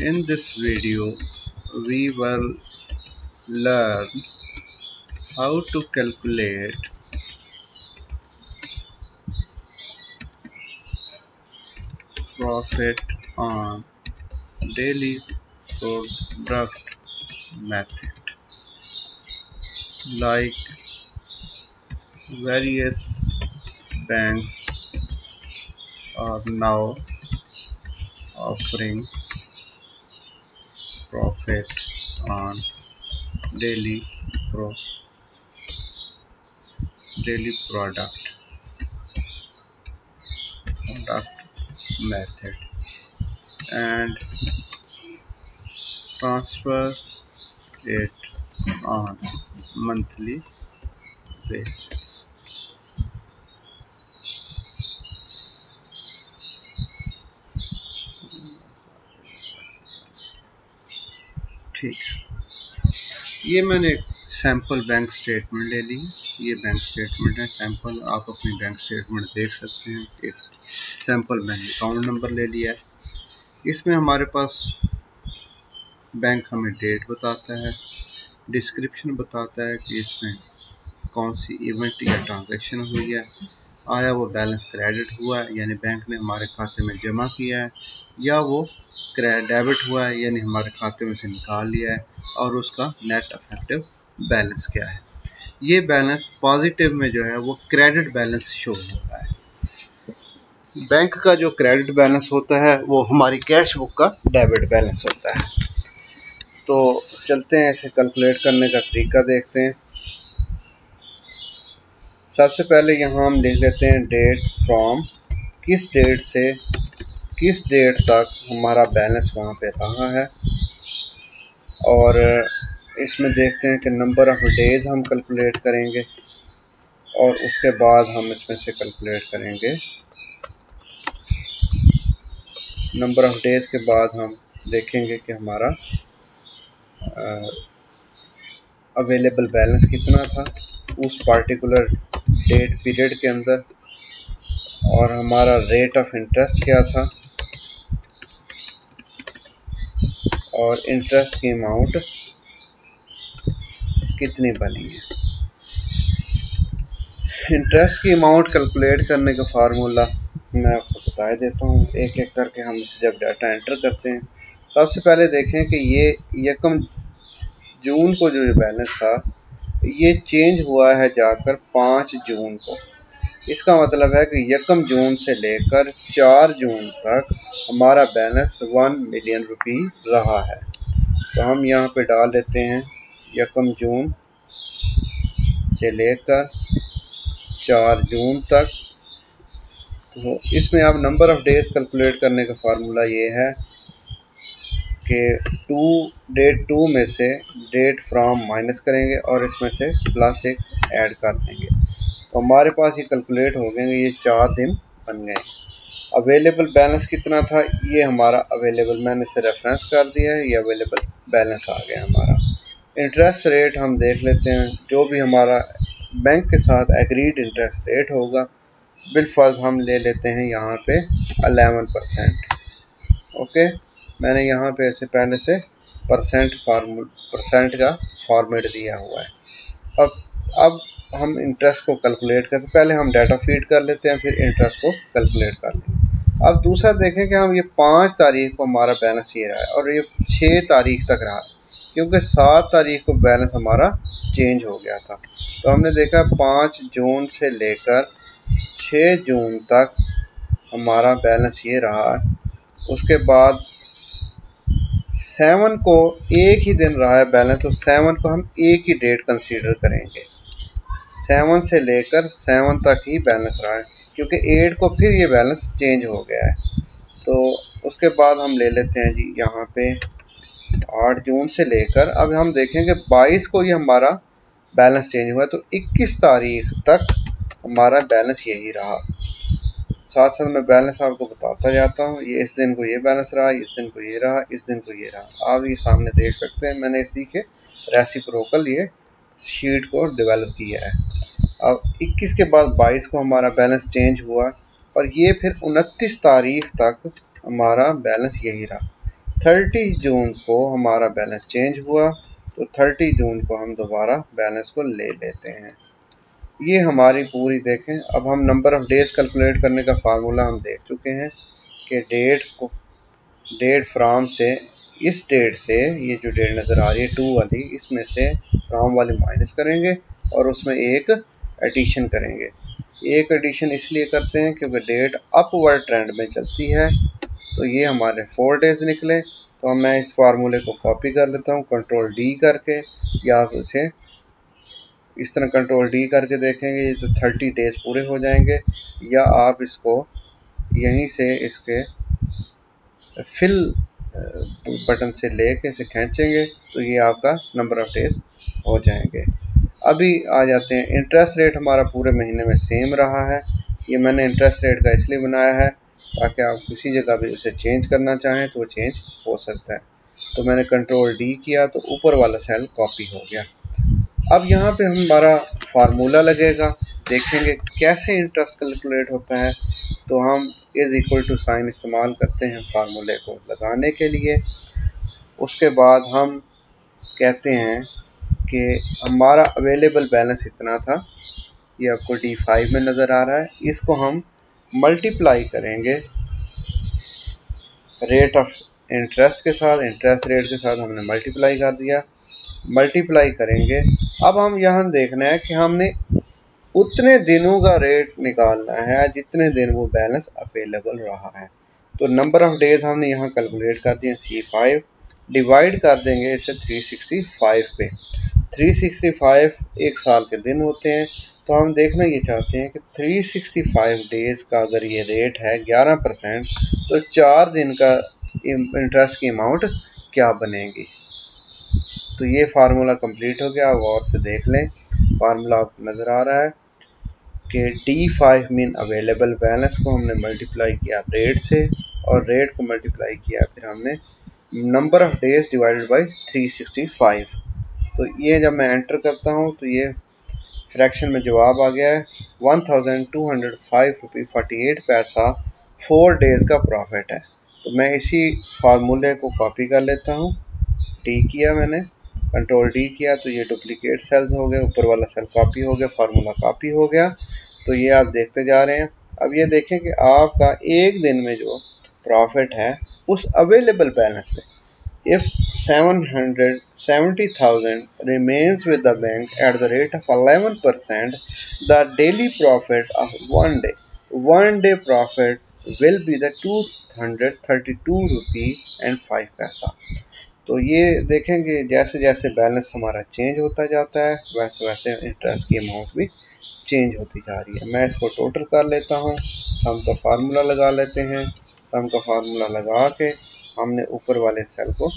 In this video, we will learn how to calculate profit on daily product method. Like various banks are now offering profit on daily pro daily product method and transfer it on monthly basis. ठीक, ये मैंने एक sample bank statement ले ली। ये bank statement है sample, आप अपनी bank statement देख सकते हैं। एक सैम्पल मैंने अकाउंट नंबर ले लिया है। इसमें हमारे पास बैंक हमें डेट बताता है, डिस्क्रिप्शन बताता है कि इसमें कौन सी इवेंट या ट्रांजैक्शन हुई है, आया वो बैलेंस क्रेडिट हुआ है यानी बैंक ने हमारे खाते में जमा किया है, या वो डेबिट हुआ है यानी हमारे खाते में से निकाल लिया है, और उसका नेट इफेक्टिव बैलेंस क्या है। ये बैलेंस पॉजिटिव में जो है वो क्रेडिट बैलेंस शो हो रहा है। बैंक का जो क्रेडिट बैलेंस होता है वो हमारी कैश बुक का डेबिट बैलेंस होता है। तो चलते हैं इसे कैलकुलेट करने का तरीका देखते हैं। सबसे पहले यहाँ हम लिख लेते हैं डेट फ्रॉम, किस डेट से किस डेट तक हमारा बैलेंस वहाँ पे रहा है, और इसमें देखते हैं कि नंबर ऑफ डेज हम कैलकुलेट करेंगे और उसके बाद हम इसमें से कैलकुलेट करेंगे नंबर ऑफ डेज के बाद हम देखेंगे कि हमारा अवेलेबल बैलेंस कितना था उस पार्टिकुलर डेट पीरियड के अंदर, और हमारा रेट ऑफ इंटरेस्ट क्या था, और इंटरेस्ट की अमाउंट कितनी बनी है। इंटरेस्ट की अमाउंट कैलकुलेट करने का फार्मूला मैं आपको बता देता हूँ, एक एक करके हम इसे जब डाटा एंटर करते हैं। सबसे पहले देखें कि ये यकम जून को जो बैलेंस था ये चेंज हुआ है जाकर 5 जून को। इसका मतलब है कि यकम जून से लेकर 4 जून तक हमारा बैलेंस 1 मिलियन रुपी रहा है। तो हम यहाँ पे डाल लेते हैं यकम जून से लेकर 4 जून तक। तो इसमें आप नंबर ऑफ डेज कैलकुलेट करने का फार्मूला ये है कि डेट 2 में से डेट फ्रॉम माइनस करेंगे और इसमें से प्लस एक ऐड कर देंगे। तो हमारे पास ये कैलकुलेट हो गए, ये 4 दिन बन गए। अवेलेबल बैलेंस कितना था, ये हमारा अवेलेबल, मैंने इसे रेफरेंस कर दिया है, ये अवेलेबल बैलेंस आ गया हमारा। इंटरेस्ट रेट हम देख लेते हैं, जो भी हमारा बैंक के साथ एग्रीड इंटरेस्ट रेट होगा, बिलफर्ज हम ले लेते हैं यहाँ पे 11%। ओके, मैंने यहाँ पे ऐसे पहले से परसेंट का फॉर्मेट दिया हुआ है। अब हम इंटरेस्ट को कैलकुलेट करते, पहले हम डाटा फीड कर लेते हैं फिर इंटरेस्ट को कैलकुलेट कर लेंगे। अब दूसरा देखें कि हम ये 5 तारीख को हमारा बैलेंस ये रहा है और ये 6 तारीख तक रहा, क्योंकि 7 तारीख को बैलेंस हमारा चेंज हो गया था। तो हमने देखा 5 जून से लेकर 6 जून तक हमारा बैलेंस ये रहा। उसके बाद 7 को एक ही दिन रहा है बैलेंस, तो 7 को हम एक ही डेट कंसीडर करेंगे। 7 से लेकर 7 तक ही बैलेंस रहा है, क्योंकि 8 को फिर ये बैलेंस चेंज हो गया है। तो उसके बाद हम ले लेते हैं जी यहाँ पे 8 जून से लेकर, अब हम देखेंगे 22 को ये हमारा बैलेंस चेंज हुआ, तो 21 तारीख तक हमारा बैलेंस यही रहा। साथ साथ मैं बैलेंस आपको बताता जाता हूँ, ये इस दिन को ये बैलेंस रहा, इस दिन को ये रहा, इस दिन को ये रहा। आप ये सामने देख सकते हैं, मैंने इसी के रेसिप्रोकल ये शीट को डेवलप किया है। अब 21 के बाद 22 को हमारा बैलेंस चेंज हुआ और ये फिर 29 तारीख तक हमारा बैलेंस यही रहा। 30 जून को हमारा बैलेंस चेंज हुआ, तो 30 जून को हम दोबारा बैलेंस को ले लेते हैं। ये हमारी पूरी देखें। अब हम नंबर ऑफ डेज कैलकुलेट करने का फार्मूला हम देख चुके हैं कि डेट फ्राम से, इस डेट से, ये जो डेट नज़र आ रही है 2 वाली, इसमें से फ्राम वाली माइनस करेंगे और उसमें एक एडिशन करेंगे। एक एडिशन इसलिए करते हैं क्योंकि डेट अपवर्ड ट्रेंड में चलती है। तो ये हमारे 4 डेज निकले। तो मैं इस फार्मूले को कॉपी कर लेता हूँ कंट्रोल डी करके, या आप इसे इस तरह कंट्रोल डी करके देखेंगे, ये तो 30 डेज पूरे हो जाएंगे। या आप इसको यहीं से इसके फिल बटन से लेके इसे खींचेंगे तो ये आपका नंबर ऑफ डेज हो जाएंगे। अभी आ जाते हैं, इंटरेस्ट रेट हमारा पूरे महीने में सेम रहा है। ये मैंने इंटरेस्ट रेट का इसलिए बनाया है ताकि आप किसी जगह भी उसे चेंज करना चाहें तो वो चेंज हो सकता है। तो मैंने कंट्रोल डी किया तो ऊपर वाला सेल कॉपी हो गया। अब यहाँ पे हमारा फार्मूला लगेगा, देखेंगे कैसे इंटरेस्ट कैलकुलेट होता है। तो हम इज इक्वल टू साइन इस्तेमाल करते हैं फार्मूले को लगाने के लिए। उसके बाद हम कहते हैं कि हमारा अवेलेबल बैलेंस इतना था, ये आपको D5 में नज़र आ रहा है। इसको हम मल्टीप्लाई करेंगे रेट ऑफ इंटरेस्ट के साथ, इंटरेस्ट रेट के साथ हमने मल्टीप्लाई कर दिया। मल्टीप्लाई करेंगे। अब हम यहाँ देखना है कि हमने उतने दिनों का रेट निकालना है जितने दिन वो बैलेंस अवेलेबल रहा है। तो नंबर ऑफ डेज हमने यहाँ कैलकुलेट कर दिए C5, डिवाइड कर देंगे इसे 365 पे। 365 एक साल के दिन होते हैं। तो हम देखना ये चाहते हैं कि 365 डेज का अगर ये रेट है 11%, तो 4 दिन का इंटरेस्ट की अमाउंट क्या बनेगी। तो ये फार्मूला कंप्लीट हो गया। गौर से देख लें, फार्मूला आपको नज़र आ रहा है कि D5 मीन अवेलेबल बैलेंस को हमने मल्टीप्लाई किया रेट से, और रेट को मल्टीप्लाई किया फिर हमने number of days divided by 365। तो ये जब मैं एंटर करता हूँ तो ये फ्रैक्शन में जवाब आ गया है 1205 रुपये 48 पैसा 4 डेज का प्रॉफिट है। तो मैं इसी फार्मूले को कॉपी कर लेता हूँ। डी किया मैंने, कंट्रोल डी किया तो ये डुप्लीकेट सेल्स हो गए, ऊपर वाला सेल कॉपी हो गया, फार्मूला कॉपी हो गया। तो ये आप देखते जा रहे हैं। अब ये देखें कि आपका एक दिन में जो प्रॉफिट है उस अवेलेबल बैलेंस में, if 770,000 remains with the bank at the rate of 11%, the daily profit of one day profit will be the 232 rupee and 5 पैसा। तो ये देखेंगे जैसे जैसे बैलेंस हमारा चेंज होता जाता है वैसे वैसे इंटरेस्ट की अमाउंट भी चेंज होती जा रही है। मैं इसको टोटल कर लेता हूँ, सम का फार्मूला लगा लेते हैं। सम का फार्मूला लगा के हमने ऊपर वाले सेल को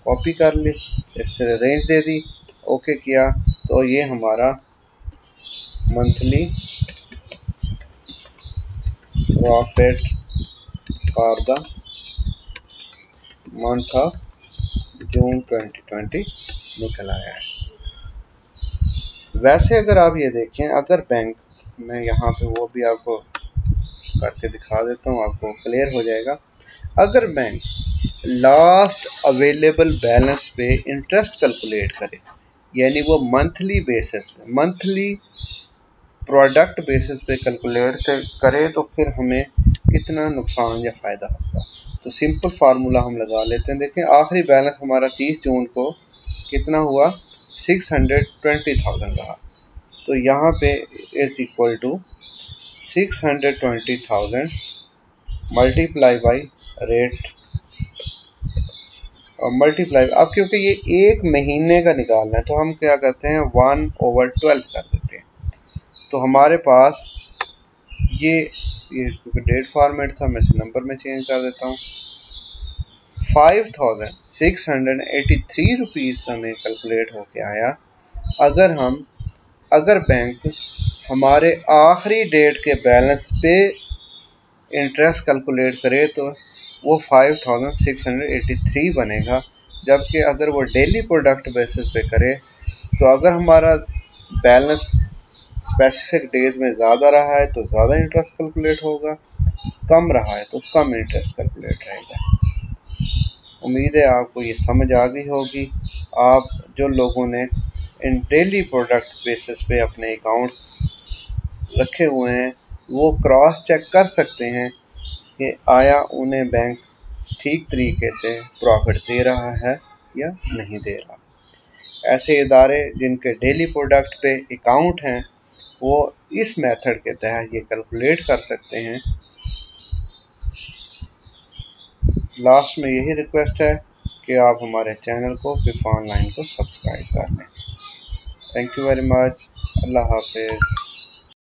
कॉपी कर ली, इससे रेंज दे दी, ओके किया। तो ये हमारा monthly profit for the month of June 2020 निकल आया है। वैसे अगर आप ये देखें, अगर बैंक, मैं यहाँ पे वो भी आपको करके दिखा देता हूँ, आपको क्लियर हो जाएगा। अगर बैंक लास्ट अवेलेबल बैलेंस पे इंटरेस्ट कैलकुलेट करे, यानी वो मंथली बेसिस पे, मंथली प्रोडक्ट बेसिस पे कैलकुलेट करे, तो फिर हमें कितना नुकसान या फ़ायदा होगा। तो सिंपल फार्मूला हम लगा लेते हैं। देखें आखिरी बैलेंस हमारा 30 जून को कितना हुआ, 620,000 रहा। तो यहाँ पे is equal to 620,000 multiply by rate और मल्टीप्लाई। अब क्योंकि ये एक महीने का निकालना है तो हम क्या करते हैं 1/12 कर देते हैं। तो हमारे पास ये क्योंकि डेट फॉर्मेट था, मैं इसे नंबर में चेंज कर देता हूँ। 5,683 रुपीज़ हमें कैलकुलेट होके आया। अगर बैंक हमारे आखिरी डेट के बैलेंस पे इंटरेस्ट कैलकुलेट करे तो वो 5,683 बनेगा। जबकि अगर वो डेली प्रोडक्ट बेसिस पे करे तो अगर हमारा बैलेंस स्पेसिफिक डेज में ज़्यादा रहा है तो ज़्यादा इंटरेस्ट कैलकुलेट होगा, कम रहा है तो कम इंटरेस्ट कैलकुलेट रहेगा। उम्मीद है आपको ये समझ आ गई होगी। आप जो लोगों ने इन डेली प्रोडक्ट बेसिस पे अपने अकाउंट्स रखे हुए हैं वो क्रॉस चेक कर सकते हैं कि आया उन्हें बैंक ठीक तरीके से प्रॉफिट दे रहा है या नहीं दे रहा। ऐसे इदारे जिनके डेली प्रोडक्ट पे अकाउंट हैं वो इस मेथड के तहत ये कैलकुलेट कर सकते हैं। लास्ट में यही रिक्वेस्ट है कि आप हमारे चैनल को फिफ ऑनलाइन को सब्सक्राइब कर लें। Thank you very much. अल्लाह हाफिज़।